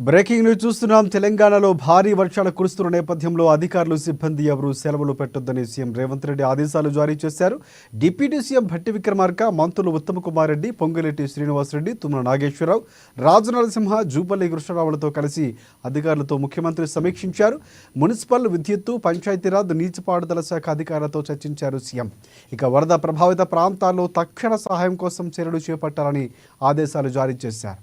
Breaking news చూస్తున్నాం. తెలంగాణలో భారీ వర్షాలు కురుస్తున్న నేపథ్యంలో అధికారులు సిబ్బంది ఎవరూ సెలవులు పెట్టొద్దని సీఎం రేవంత్ రెడ్డి ఆదేశాలు జారీ చేశారు. డిప్యూటీ సీఎం భట్టి విక్రమార్క, మంత్రులు ఉత్తమ్ కుమార్ రెడ్డి, పొంగులేటి శ్రీనివాసరెడ్డి, తుమ్మల నాగేశ్వరరావు, రాజనరసింహ, జూపల్లి కృష్ణరావులతో కలిసి అధికారులతో ముఖ్యమంత్రి సమీక్షించారు. మున్సిపల్, విద్యుత్తు, పంచాయతీరాజ్, నీటిపారుదల శాఖ అధికారులతో చర్చించారు సీఎం. ఇక వరద ప్రభావిత ప్రాంతాల్లో తక్షణ సహాయం కోసం చర్యలు చేపట్టాలని ఆదేశాలు జారీ చేశారు.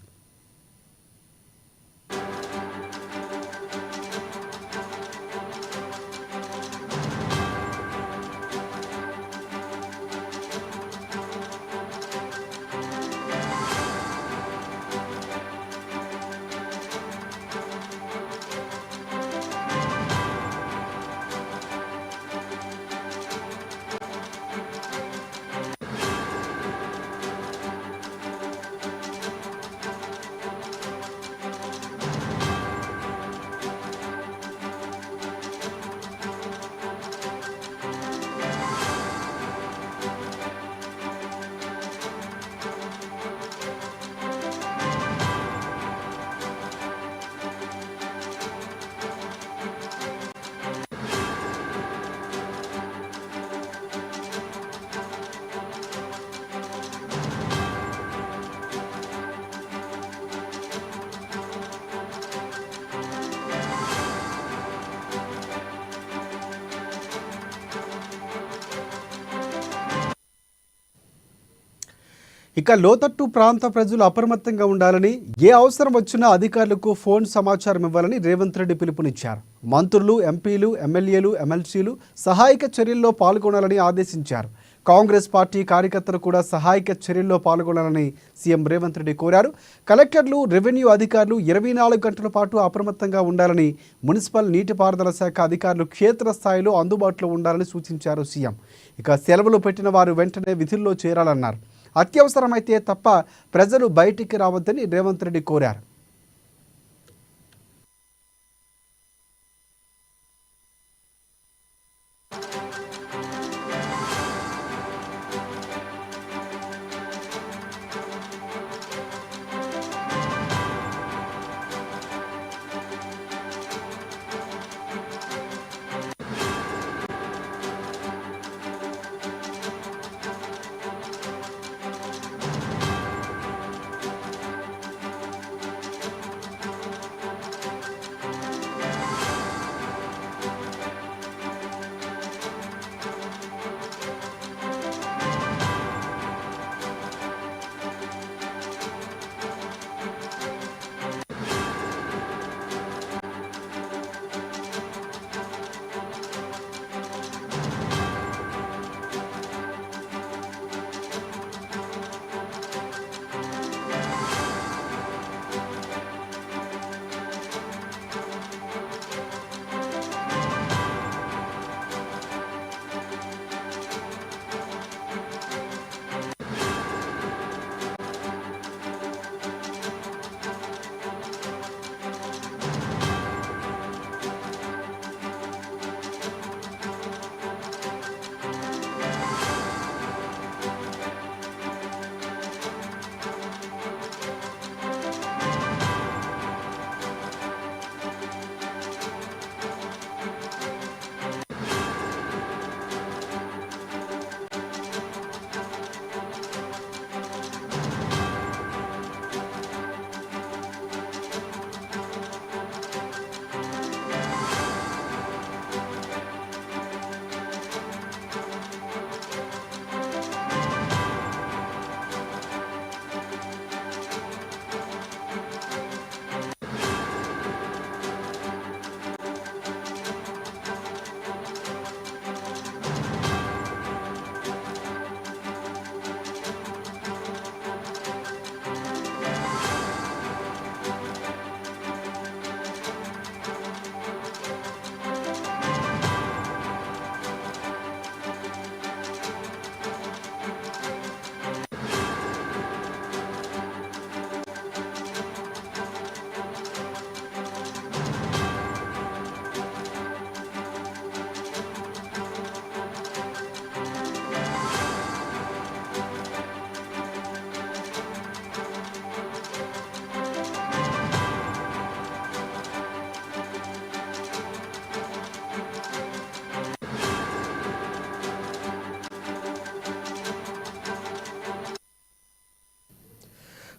ఇక లోతట్టు ప్రాంత ప్రజలు అప్రమత్తంగా ఉండాలని, ఏ అవసరం వచ్చినా అధికారులకు ఫోన్ సమాచారం ఇవ్వాలని రేవంత్ రెడ్డి పిలుపునిచ్చారు. మంత్రులు, ఎంపీలు, ఎమ్మెల్యేలు, ఎమ్మెల్సీలు సహాయక చర్యల్లో పాల్గొనాలని ఆదేశించారు. కాంగ్రెస్ పార్టీ కార్యకర్తలు కూడా సహాయక చర్యల్లో పాల్గొనాలని సీఎం రేవంత్ రెడ్డి కోరారు. కలెక్టర్లు, రెవెన్యూ అధికారులు 24 గంటల పాటు అప్రమత్తంగా ఉండాలని, మున్సిపల్, నీటిపారుదల శాఖ అధికారులు క్షేత్రస్థాయిలో అందుబాటులో ఉండాలని సూచించారు సీఎం. ఇక సెలవులు పెట్టిన వారు వెంటనే విధుల్లో చేరాలన్నారు. అత్యవసరమైతే తప్ప ప్రజలు బయటికి రావద్దని రేవంత్ రెడ్డి కోరారు.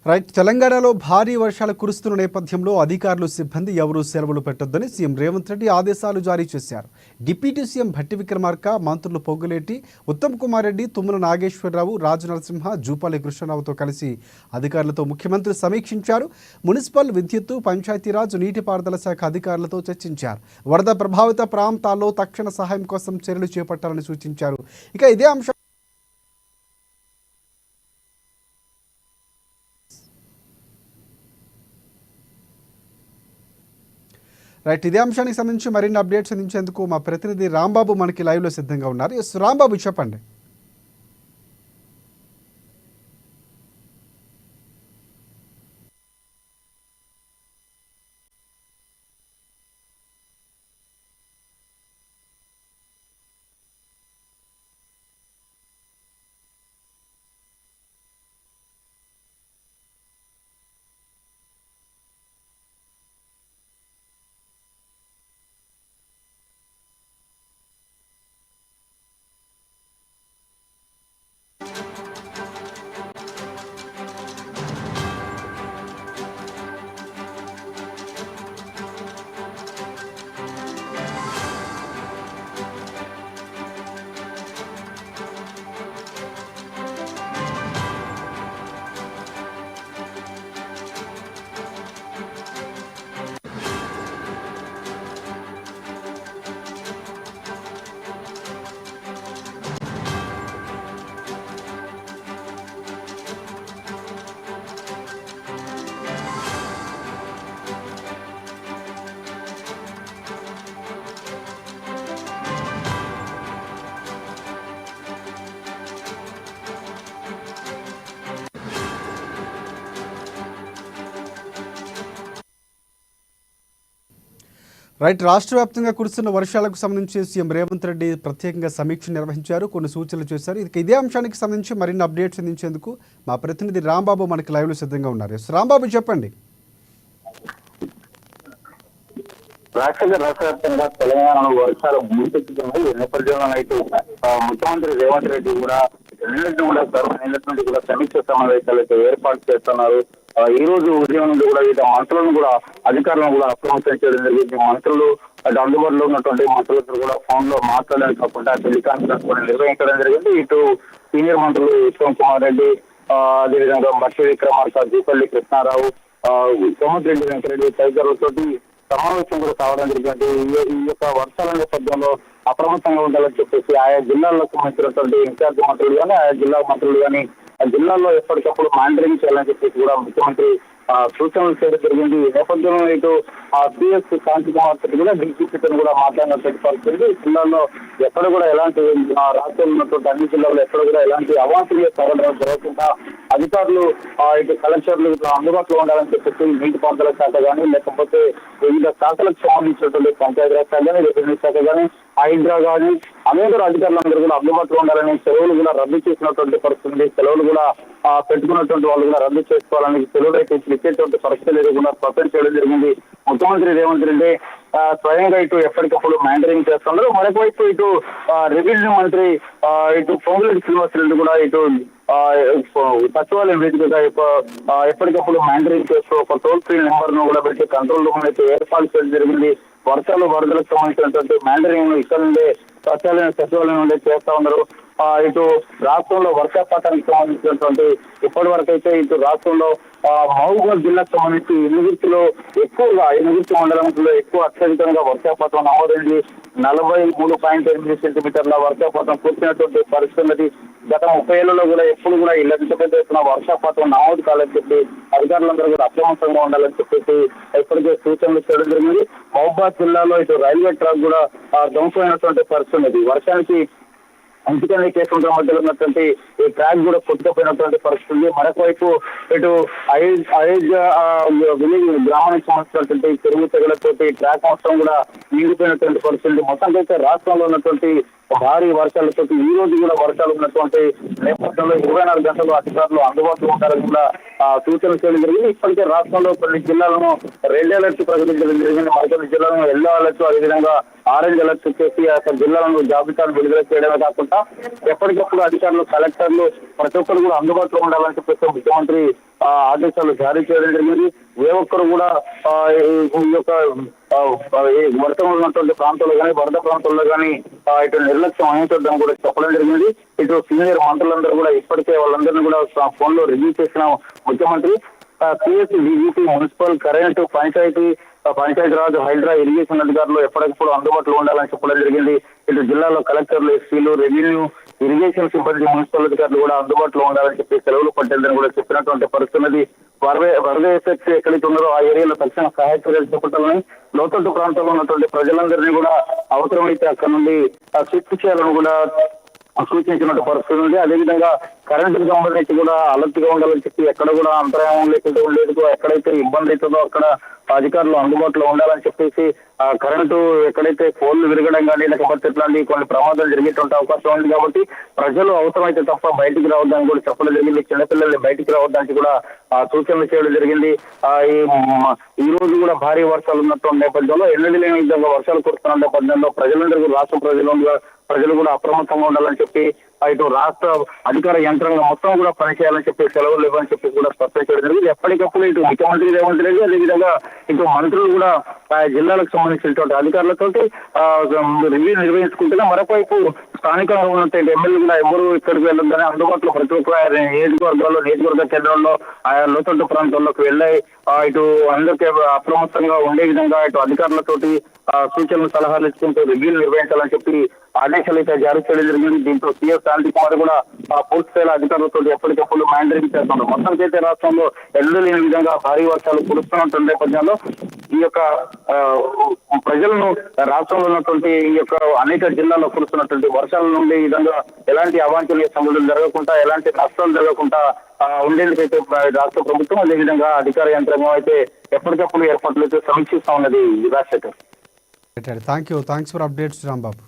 రైట్. తెలంగాణలో భారీ వర్షాలు కురుస్తున్న నేపథ్యంలో అధికారులు సిబ్బంది ఎవరూ సెలవులు పెట్టొద్దని సీఎం రేవంత్ రెడ్డి ఆదేశాలు జారీ చేశారు. డిప్యూటీ సీఎం భట్టి విక్రమార్క, మంత్రులు పొంగులేటి, ఉత్తమ్ కుమార్ రెడ్డి, తుమ్మల నాగేశ్వరరావు, రాజనరసింహ, జూపాలి కృష్ణరావుతో కలిసి అధికారులతో ముఖ్యమంత్రి సమీక్షించారు. మున్సిపల్, విద్యుత్తు, పంచాయతీరాజ్, నీటిపారుదల శాఖ అధికారులతో చర్చించారు. వరద ప్రభావిత ప్రాంతాల్లో తక్షణ సహాయం కోసం చర్యలు చేపట్టాలని సూచించారు. ఇక ఇదే అంశం రైట్. ఇదే అంశానికి సంబంధించి మరిన్ని అప్డేట్స్ అందించేందుకు మా ప్రతినిధి రాంబాబు మనకి లైవ్లో సిద్ధంగా ఉన్నారు. ఎస్ రాంబాబు, చెప్పండి. రైట్. రాష్ట్ర వ్యాప్తంగా కురుస్తున్న వర్షాలకు సంబంధించి సీఎం రేవంత్ రెడ్డి ప్రత్యేకంగా సమీక్ష నిర్వహించారు, కొన్ని సూచనలు చేశారు. ఇదే అంశానికి సంబంధించి మరిన్ని అప్డేట్స్ అందించేందుకు మా ప్రతినిధి రాంబాబు మనకి లైవ్లో సిద్ధంగా ఉన్నారు. రాంబాబు, చెప్పండి. రాష్ట్ర వ్యాప్తంగా తెలంగాణలో వర్షాలు ముంచెత్తుతున్నాయి. ఈ నేపథ్యంలో అయితే ముఖ్యమంత్రి రేవంత్ రెడ్డి కూడా నిన్నటి కూడా సమీక్ష సమావేశాలు అయితే ఏర్పాటు చేస్తున్నారు. ఈ రోజు ఉదయం నుండి కూడా వివిధ మంత్రులను కూడా అధికారులను కూడా అప్రమత్తం చేయడం జరిగింది. మంత్రులు అటు అందుబాటులో ఉన్నటువంటి మంత్రులతో కూడా ఫోన్ లో మాట్లాడడం కాకుండా టెలికాన్ఫరెన్స్ కూడా నిర్వహించడం జరిగింది. ఇటు సీనియర్ మంత్రులు ఉత్తమ్ కుమార్ రెడ్డి, అదేవిధంగా భట్టి విక్రమార్క, జూపల్లి కృష్ణారావు, సోమరెడ్డి వెంకరెడ్డి తదితరులతోటి సమావేశం కూడా కావడం జరిగింది. ఈ యొక్క వర్షాల నేపథ్యంలో అప్రమత్తంగా ఉండాలని చెప్పేసి ఆయా జిల్లాలకు సంబంధించినటువంటి ఇన్ఛార్జ్ మంత్రులు కానీ, ఆయా జిల్లా మంత్రులు కానీ ఆ జిల్లాల్లో ఎప్పటికప్పుడు మానిటరింగ్ చేయాలని చెప్పేసి కూడా ముఖ్యమంత్రి సూచనలు చేయడం జరిగింది. ఈ నేపథ్యంలో ఇటు పిఎస్ కాంతి కుమార్ తోటి కూడా డీజీపీతో కూడా మాట్లాడినటువంటి పరిస్థితి. జిల్లాల్లో ఎక్కడ కూడా ఎలాంటి రాష్ట్రంలో ఉన్నటువంటి అన్ని జిల్లాల్లో ఎక్కడ కూడా ఎలాంటి అవాంఛనీయ సంఘటనలు జరగకుండా అధికారులు ఇటు కలెక్టర్లు అందుబాటులో ఉండాలని చెప్పేసి నీటిపారుదల శాఖ కానీ, లేకపోతే వివిధ శాఖలకు సంబంధించినటువంటి పంచాయతీరాజ్ శాఖ కానీ, రెవెన్యూ శాఖ కానీ, హైడ్రా కానీ అనేక అధికారులందరూ కూడా అందుబాటులో ఉండాలని, సెలవులు కూడా రద్దు చేసినటువంటి పరిస్థితి, సెలవులు కూడా పెట్టుకున్నటువంటి వాళ్ళు కూడా రద్దు చేసుకోవాలని, సెలవులు అయితే ఇచ్చేటువంటి పరిస్థితి లేకుండా స్పష్టం చేయడం జరిగింది. ముఖ్యమంత్రి రేవంత్ రెడ్డి స్వయంగా ఇటు ఎప్పటికప్పుడు మానిటరింగ్ చేస్తున్నారు. మరొక వైపు ఇటు రెవెన్యూ మంత్రి ఇటు పొంగులేటి శ్రీనివాసరెడ్డి కూడా ఇటు సచివాలయం వేదికగా ఎప్పటికప్పుడు మానిటరింగ్ చేస్తూ ఒక టోల్ ఫ్రీ నెంబర్ ను కూడా పెట్టి కంట్రోల్ రూమ్ అయితే ఏర్పాటు చేయడం జరిగింది. వర్షాలు వరదలకు సంబంధించినటువంటి మానిటరింగ్ ఇక్కడ నుండే సచివాలయం నుండి చేస్తా ఉన్నారు. ఇటు రాష్ట్రంలో వర్షపాతానికి సంబంధించినటువంటి ఇప్పటి వరకు అయితే ఇటు రాష్ట్రంలో మహబూబాబాద్ జిల్లాకు సంబంధించి ఎనుగుర్తిలో ఎక్కువగా ఎనుగుర్తి మండలంలో ఎక్కువ అత్యధికంగా వర్షపాతం నమోదైంది. 43.8 సెంటీమీటర్ల వర్షపాతం కురిసినటువంటి పరిస్థితి. గత 30 ఏళ్లలో కూడా ఎప్పుడు కూడా ఇలా పెద్ద ఎత్తున వర్షపాతం నమోదు కాలని చెప్పి అధికారులందరూ కూడా అప్రమత్తంగా ఉండాలని చెప్పేసి ఇప్పటికే సూచనలు చేయడం జరిగింది. మహబూబాబాద్ జిల్లాలో ఇటు రైల్వే ట్రాక్ కూడా ధ్వంసమైనటువంటి పరిస్థితి. వర్షానికి అంకితనే కేసుల మధ్యలో ఉన్నటువంటి ఈ ట్రాక్ కూడా కొట్టుకుపోయినటువంటి పరిస్థితి. మరొక వైపు ఇటు అయోధ్య విలేజ్ గ్రామానికి సంబంధించినటువంటి చెరువు తెగలతోటి ట్రాక్ మొత్తం కూడా నిండిపోయినటువంటి పరిస్థితి. మొత్తం అయితే రాష్ట్రంలో ఉన్నటువంటి భారీ వర్షాలతో ఈ రోజు కూడా వర్షాలు ఉన్నటువంటి నేపథ్యంలో 24 గంటలు అధికారులు అందుబాటులో ఉంటారని కూడా సూచనలు చేయడం జరిగింది. ఇప్పటికే రాష్ట్రంలో కొన్ని జిల్లాలను రెడ్ అలర్ట్ ప్రకటించడం జరిగింది. మరికొన్ని జిల్లాలను ఎల్లో అలర్ట్, అదేవిధంగా ఆరెంజ్ అలర్ట్ చేసి ఆ జిల్లాలను జాబితాను విడుదల చేయడమే కాకుండా ఎప్పటికప్పుడు అధికారులు, కలెక్టర్లు ప్రతి ఒక్కరు కూడా అందుబాటులో ఉండాలని చెప్పేసి ముఖ్యమంత్రి ఆదేశాలు జారీ చేయడం జరిగింది. ఏ ఒక్కరు కూడా ఈ యొక్క వర్షం ఉన్నటువంటి ప్రాంతాల్లో కానీ, వరద ప్రాంతాల్లో కానీ ఇటు నిర్లక్ష్యం వహించొద్దని కూడా చెప్పడం జరిగింది. ఇటు సీనియర్ మంత్రులందరూ కూడా ఇప్పటికే వాళ్ళందరినీ కూడా ఫోన్ లో రివ్యూ చేసిన ముఖ్యమంత్రి CS, DGP, municipal, current, Panchayati Raj, Hydraa, irrigation అధికారులు ఎప్పటికప్పుడు అందుబాటులో ఉండాలని చెప్పడం జరిగింది. ఇటు జిల్లాలో కలెక్టర్లు, ఎస్పీలు, రెవెన్యూ, ఇరిగేషన్ సిబ్బంది, మున్సిపల్ అధికారులు కూడా అందుబాటులో ఉండాలని చెప్పి సెలవులు పట్టేదని కూడా చెప్పినటువంటి పరిస్థితి. వరద ఎఫెక్ట్ ఎక్కడైతే ఉన్నారో ఆ ఏరియాలో తక్షణ సహాయ చర్యలు చేపట్టాలని, లోతట్టు ప్రాంతాల్లో ఉన్నటువంటి ప్రజలందరినీ కూడా అవసరమైతే అక్కడ నుండి షిఫ్ట్ చేయాలని కూడా సూచించినట్టు పరిస్థితి ఉంది. అదేవిధంగా కరెంటుకు సంబంధించి కూడా అలర్ట్ గా ఉండాలని చెప్పి ఎక్కడ కూడా అంతరాయం లేకుండా ఉండేందుకు, ఎక్కడైతే ఇబ్బంది అవుతుందో అక్కడ అధికారులు అందుబాటులో ఉండాలని చెప్పేసి కరెంటు ఎక్కడైతే పోల్లు విరగడం కానీ లేకపోతే ఇట్లాంటి కొన్ని ప్రమాదాలు జరిగేటువంటి అవకాశం ఉంది. కాబట్టి ప్రజలు అవసరమైతే తప్ప బయటికి రావద్దని కూడా చెప్పడం జరిగింది. చిన్నపిల్లల్ని బయటికి రావడానికి కూడా సూచనలు చేయడం జరిగింది. ఈ రోజు కూడా భారీ వర్షాలు ఉన్నటువంటి నేపథ్యంలో, ఎన్నడూ లేని విధంగా వర్షాలు కురుస్తున్న నేపథ్యంలో ప్రజలందరూ, రాష్ట్ర ప్రజలు కూడా అప్రమత్తంగా ఉండాలని చెప్పి ఇటు రాష్ట్ర అధికార యంత్రాంగం మొత్తం కూడా పనిచేయాలని చెప్పి సెలవులు ఇవ్వని చెప్పి కూడా స్పష్టం చేయడం జరిగింది. ఎప్పటికప్పుడు ఇటు ముఖ్యమంత్రి రేవంత్ రెడ్డి, అదేవిధంగా ఇటు మంత్రులు కూడా జిల్లాలకు సంబంధించినటువంటి అధికారులతో రివ్యూ నిర్వహించుకుంటున్నా. మరోవైపు స్థానికంగా ఉన్నటువంటి ఎమ్మెల్యేలు కూడా ఎవరు ఇక్కడికి వెళ్ళొద్దని అందుబాటులో ప్రతి ఒక్క నియోజకవర్గ కేంద్రంలో ఆయా లోతట్టు ప్రాంతాల్లోకి వెళ్ళాయి. ఇటు అందరికీ అప్రమత్తంగా ఉండే విధంగా ఇటు అధికారులతోటి సూచనలు, సలహాలు ఇచ్చుకుంటూ రివ్యూలు నిర్వహించాలని చెప్పి ఆదేశాలు అయితే జారీ చేయడం జరిగింది. దీంతో సీఎస్ శాంతి కుమార్ కూడా పూర్తి స్థాయిలో అధికారులతో ఎప్పటికప్పుడు మానిటరింగ్ చేస్తున్నారు. మొత్తానికైతే రాష్ట్రంలో ఎన్నడూ లేని విధంగా భారీ వర్షాలు కురుస్తున్న నేపథ్యంలో ఈ యొక్క ప్రజలను, రాష్ట్రంలో ఉన్నటువంటి ఈ యొక్క అనేక జిల్లాల్లో కురుస్తున్నటువంటి వర్షాల నుండి ఈ విధంగా ఎలాంటి అవాంఛనీయ సంఘటనలు జరగకుండా, ఎలాంటి నష్టాలు జరగకుండా ఉండేందుకైతే రాష్ట్ర ప్రభుత్వం, అదేవిధంగా అధికార యంత్రాంగం అయితే ఎప్పటికప్పుడు ఏర్పాట్లు అయితే సమీక్షిస్తా ఉన్నది. Rajasekhar, thanks for updates Rambabu.